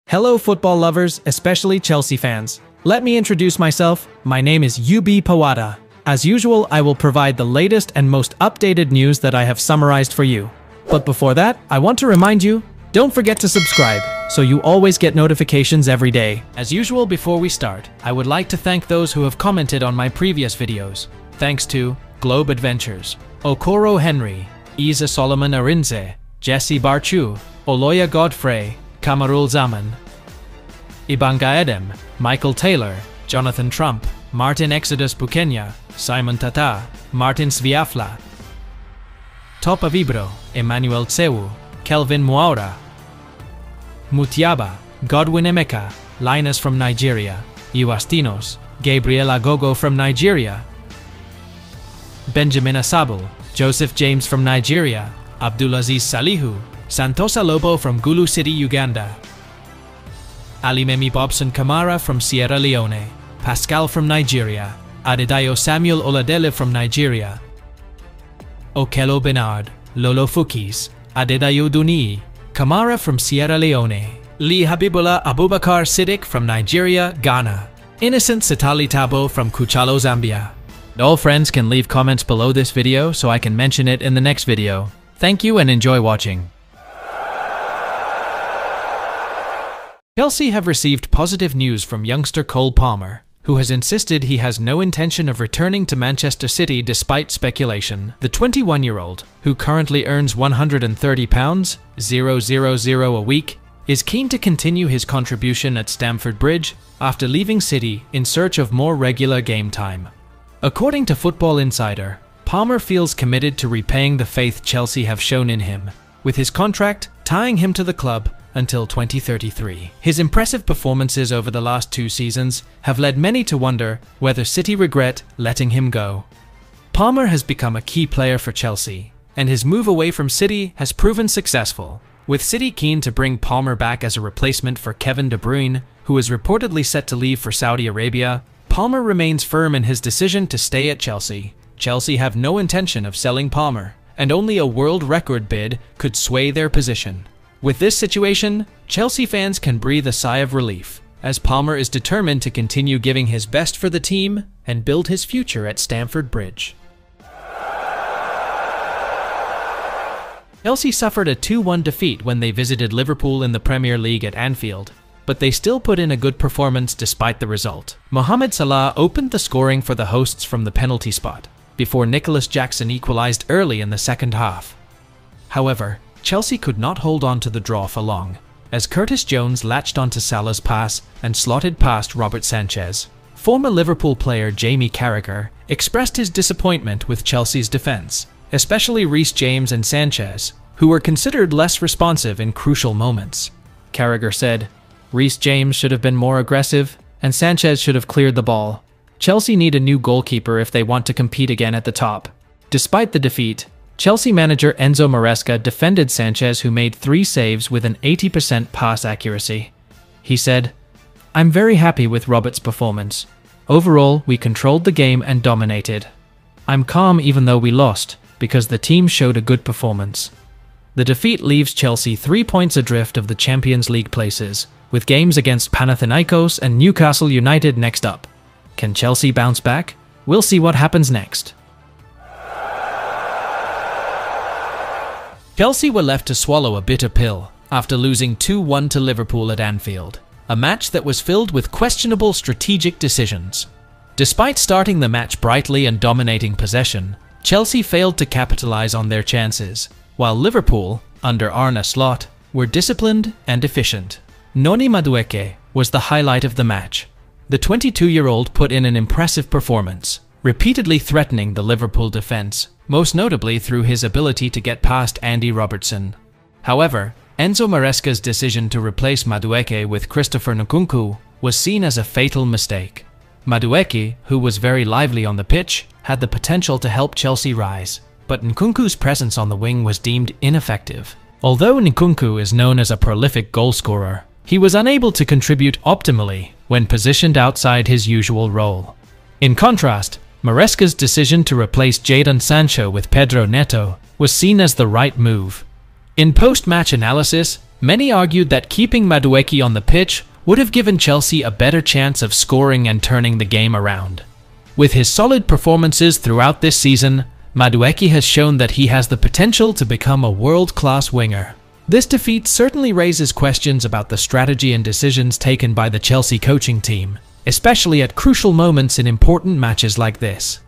Hello football lovers, especially Chelsea fans. Let me introduce myself. My name is UB Pawada. As usual, I will provide the latest and most updated news that I have summarized for you. But before that, I want to remind you, don't forget to subscribe, so you always get notifications every day. As usual, before we start, I would like to thank those who have commented on my previous videos. Thanks to Globe Adventures, Okoro Henry, Isa Solomon Arinze, Jesse Barchu, Oloya Godfrey, Kamarul Zaman, Ibanga Edem, Michael Taylor, Jonathan Trump, Martin Exodus Bukenya, Simon Tata, Martin Sviafla, Topa Vibro, Emmanuel Tsewu, Kelvin Muaura, Mutiaba, Godwin Emeka, Linus from Nigeria, Iwastinos, Gabriel Agogo from Nigeria, Benjamin Asabul, Joseph James from Nigeria, Abdulaziz Salihu, Santosa Lobo from Gulu City, Uganda, Alimemi Bobson Kamara from Sierra Leone, Pascal from Nigeria, Adedayo Samuel Oladele from Nigeria, Okelo Bernard, Lolo Fukis, Adedayo Duni, Kamara from Sierra Leone, Lee Habibullah Abubakar Siddiq from Nigeria, Ghana, Innocent Sitali Tabo from Kuchalo, Zambia. All friends can leave comments below this video so I can mention it in the next video. Thank you and enjoy watching. Chelsea have received positive news from youngster Cole Palmer, who has insisted he has no intention of returning to Manchester City despite speculation. The 21-year-old, who currently earns £130,000 a week, is keen to continue his contribution at Stamford Bridge after leaving City in search of more regular game time. According to Football Insider, Palmer feels committed to repaying the faith Chelsea have shown in him, with his contract tying him to the club until 2033. His impressive performances over the last 2 seasons have led many to wonder whether City regret letting him go. Palmer has become a key player for Chelsea, and his move away from City has proven successful, with City keen to bring Palmer back as a replacement for Kevin De Bruyne, who is reportedly set to leave for Saudi Arabia. Palmer remains firm in his decision to stay at Chelsea. Chelsea have no intention of selling Palmer, and only a world record bid could sway their position. With this situation, Chelsea fans can breathe a sigh of relief, as Palmer is determined to continue giving his best for the team and build his future at Stamford Bridge. Chelsea suffered a 2-1 defeat when they visited Liverpool in the Premier League at Anfield, but they still put in a good performance despite the result. Mohamed Salah opened the scoring for the hosts from the penalty spot, before Nicholas Jackson equalised early in the second half. However, Chelsea could not hold on to the draw for long, as Curtis Jones latched onto Salah's pass and slotted past Robert Sanchez. Former Liverpool player Jamie Carragher expressed his disappointment with Chelsea's defence, especially Reece James and Sanchez, who were considered less responsive in crucial moments. Carragher said, "Reece James should have been more aggressive, and Sanchez should have cleared the ball. Chelsea need a new goalkeeper if they want to compete again at the top." Despite the defeat, Chelsea manager Enzo Maresca defended Sanchez, who made 3 saves with an 80% pass accuracy. He said, "I'm very happy with Robert's performance. Overall, we controlled the game and dominated. I'm calm even though we lost, because the team showed a good performance." The defeat leaves Chelsea 3 points adrift of the Champions League places, with games against Panathinaikos and Newcastle United next up. Can Chelsea bounce back? We'll see what happens next. Chelsea were left to swallow a bitter pill after losing 2-1 to Liverpool at Anfield, a match that was filled with questionable strategic decisions. Despite starting the match brightly and dominating possession, Chelsea failed to capitalise on their chances, while Liverpool, under Arne Slot, were disciplined and efficient. Noni Madu was the highlight of the match. The 22-year-old put in an impressive performance, repeatedly threatening the Liverpool defence, most notably through his ability to get past Andy Robertson. However, Enzo Maresca's decision to replace Madueke with Christopher Nkunku was seen as a fatal mistake. Madueke, who was very lively on the pitch, had the potential to help Chelsea rise, but Nkunku's presence on the wing was deemed ineffective. Although Nkunku is known as a prolific goalscorer, he was unable to contribute optimally when positioned outside his usual role. In contrast, Maresca's decision to replace Jadon Sancho with Pedro Neto was seen as the right move. In post-match analysis, Many argued that keeping Madueke on the pitch would have given Chelsea a better chance of scoring and turning the game around. With his solid performances throughout this season, Madueke has shown that he has the potential to become a world-class winger. This defeat certainly raises questions about the strategy and decisions taken by the Chelsea coaching team, especially at crucial moments in important matches like this.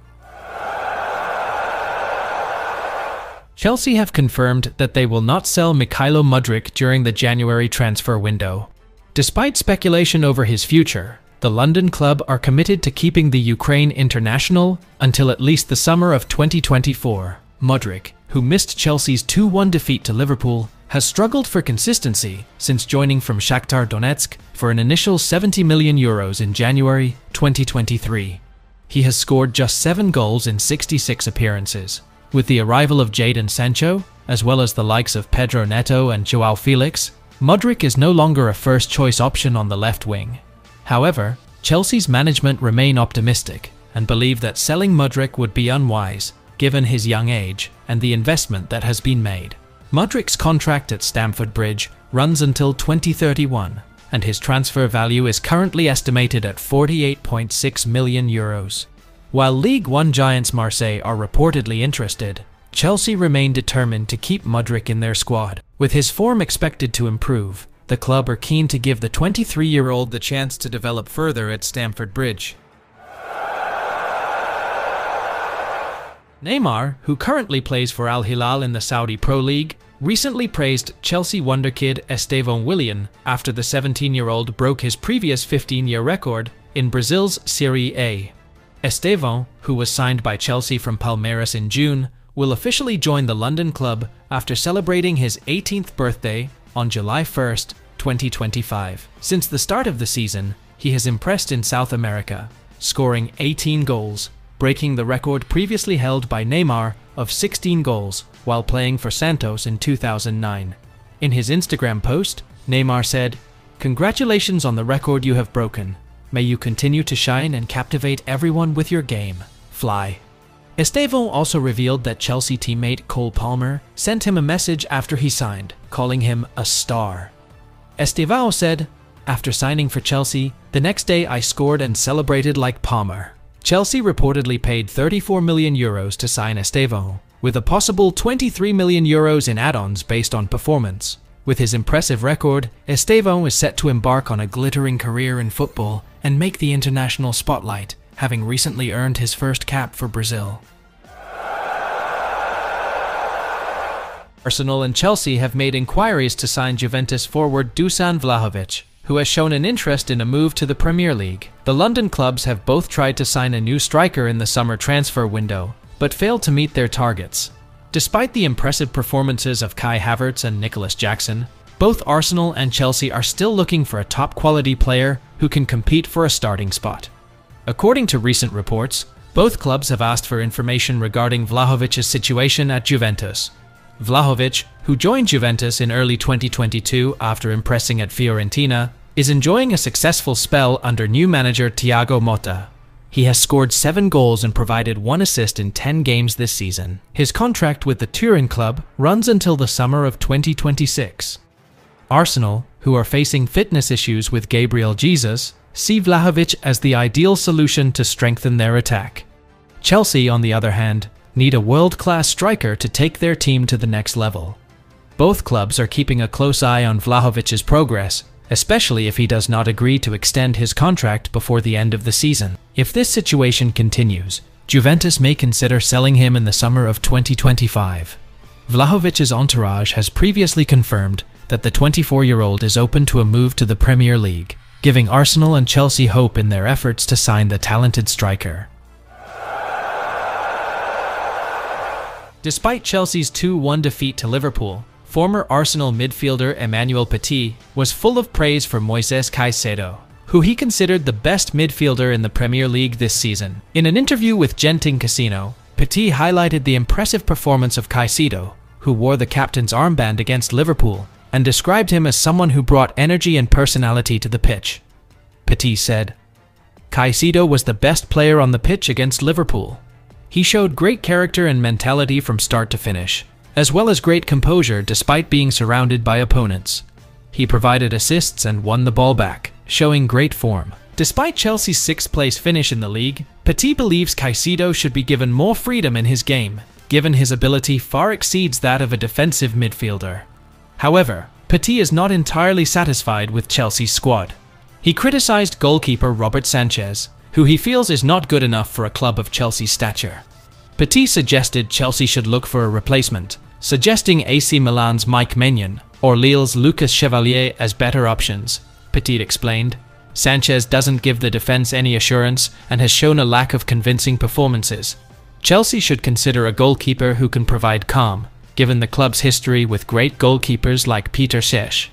Chelsea have confirmed that they will not sell Nemanja Mudryk during the January transfer window. Despite speculation over his future, the London club are committed to keeping the Ukraine international until at least the summer of 2024. Mudryk, who missed Chelsea's 2-1 defeat to Liverpool, has struggled for consistency since joining from Shakhtar Donetsk for an initial €70 million in January 2023. He has scored just 7 goals in 66 appearances. With the arrival of Jadon Sancho, as well as the likes of Pedro Neto and Joao Felix, Mudryk is no longer a first-choice option on the left wing. However, Chelsea's management remain optimistic and believe that selling Mudryk would be unwise, given his young age and the investment that has been made. Mudryk's contract at Stamford Bridge runs until 2031, and his transfer value is currently estimated at €48.6 million. While League One giants Marseille are reportedly interested, Chelsea remain determined to keep Mudryk in their squad. With his form expected to improve, the club are keen to give the 23-year-old the chance to develop further at Stamford Bridge. Neymar, who currently plays for Al Hilal in the Saudi Pro League, recently praised Chelsea wonderkid Esteva after the 17-year-old broke his previous 15-year record in Brazil's Serie A. Esteva, who was signed by Chelsea from Palmeiras in June, will officially join the London club after celebrating his 18th birthday on July 1, 2025. Since the start of the season, he has impressed in South America, scoring 18 goals, breaking the record previously held by Neymar of 16 goals while playing for Santos in 2009. In his Instagram post, Neymar said, "Congratulations on the record you have broken. May you continue to shine and captivate everyone with your game. Fly." Esteva also revealed that Chelsea teammate Cole Palmer sent him a message after he signed, calling him a star. Esteva said, "After signing for Chelsea, the next day I scored and celebrated like Palmer." Chelsea reportedly paid €34 million to sign Esteva, with a possible €23 million in add-ons based on performance. With his impressive record, Esteva is set to embark on a glittering career in football and make the international spotlight, having recently earned his first cap for Brazil. Arsenal and Chelsea have made inquiries to sign Juventus forward Dusan Vlahovic, who has shown an interest in a move to the Premier League. The London clubs have both tried to sign a new striker in the summer transfer window, but failed to meet their targets. Despite the impressive performances of Kai Havertz and Nicholas Jackson, both Arsenal and Chelsea are still looking for a top-quality player who can compete for a starting spot. According to recent reports, both clubs have asked for information regarding Vlahovic's situation at Juventus. Vlahovic, who joined Juventus in early 2022 after impressing at Fiorentina, is enjoying a successful spell under new manager Thiago Motta. He has scored 7 goals and provided 1 assist in 10 games this season. His contract with the Turin club runs until the summer of 2026. Arsenal, who are facing fitness issues with Gabriel Jesus, see Vlahovic as the ideal solution to strengthen their attack. Chelsea, on the other hand, need a world-class striker to take their team to the next level. Both clubs are keeping a close eye on Vlahovic's progress, especially if he does not agree to extend his contract before the end of the season. If this situation continues, Juventus may consider selling him in the summer of 2025. Vlahovic's entourage has previously confirmed that the 24-year-old is open to a move to the Premier League, giving Arsenal and Chelsea hope in their efforts to sign the talented striker. Despite Chelsea's 2-1 defeat to Liverpool, former Arsenal midfielder Emmanuel Petit was full of praise for Moises Caicedo, who he considered the best midfielder in the Premier League this season. In an interview with Genting Casino, Petit highlighted the impressive performance of Caicedo, who wore the captain's armband against Liverpool, and described him as someone who brought energy and personality to the pitch. Petit said, "Caicedo was the best player on the pitch against Liverpool. He showed great character and mentality from start to finish, as well as great composure despite being surrounded by opponents. He provided assists and won the ball back, showing great form. Despite Chelsea's 6th place finish in the league, Petit believes Caicedo should be given more freedom in his game, given his ability far exceeds that of a defensive midfielder. However, Petit is not entirely satisfied with Chelsea's squad. He criticized goalkeeper Robert Sanchez, who he feels is not good enough for a club of Chelsea's stature. Petit suggested Chelsea should look for a replacement, suggesting AC Milan's Mike Maignan or Lille's Lucas Chevalier as better options. Petit explained, "Sanchez doesn't give the defense any assurance and has shown a lack of convincing performances. Chelsea should consider a goalkeeper who can provide calm, given the club's history with great goalkeepers like Peter Cech."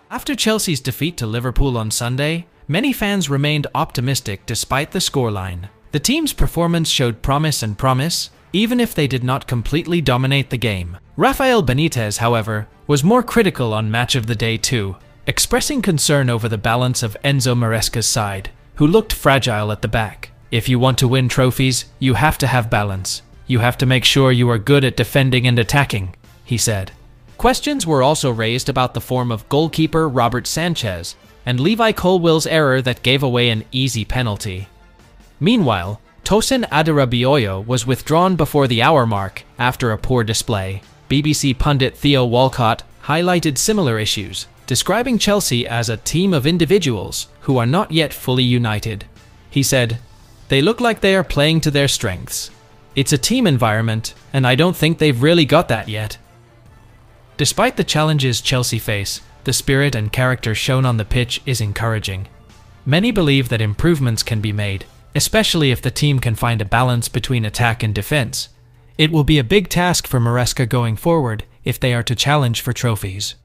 After Chelsea's defeat to Liverpool on Sunday, many fans remained optimistic despite the scoreline. The team's performance showed promise, even if they did not completely dominate the game. Rafael Benitez, however, was more critical on Match of the Day too, expressing concern over the balance of Enzo Maresca's side, who looked fragile at the back. "If you want to win trophies, you have to have balance. You have to make sure you are good at defending and attacking," he said. Questions were also raised about the form of goalkeeper Robert Sanchez and Levi Colwill's error that gave away an easy penalty. Meanwhile, Tosin Adarabioyo was withdrawn before the hour mark after a poor display. BBC pundit Theo Walcott highlighted similar issues, describing Chelsea as a team of individuals who are not yet fully united. He said, "They look like they are playing to their strengths. It's a team environment, and I don't think they've really got that yet." Despite the challenges Chelsea face, the spirit and character shown on the pitch is encouraging. Many believe that improvements can be made, especially if the team can find a balance between attack and defense. It will be a big task for Maresca going forward if they are to challenge for trophies.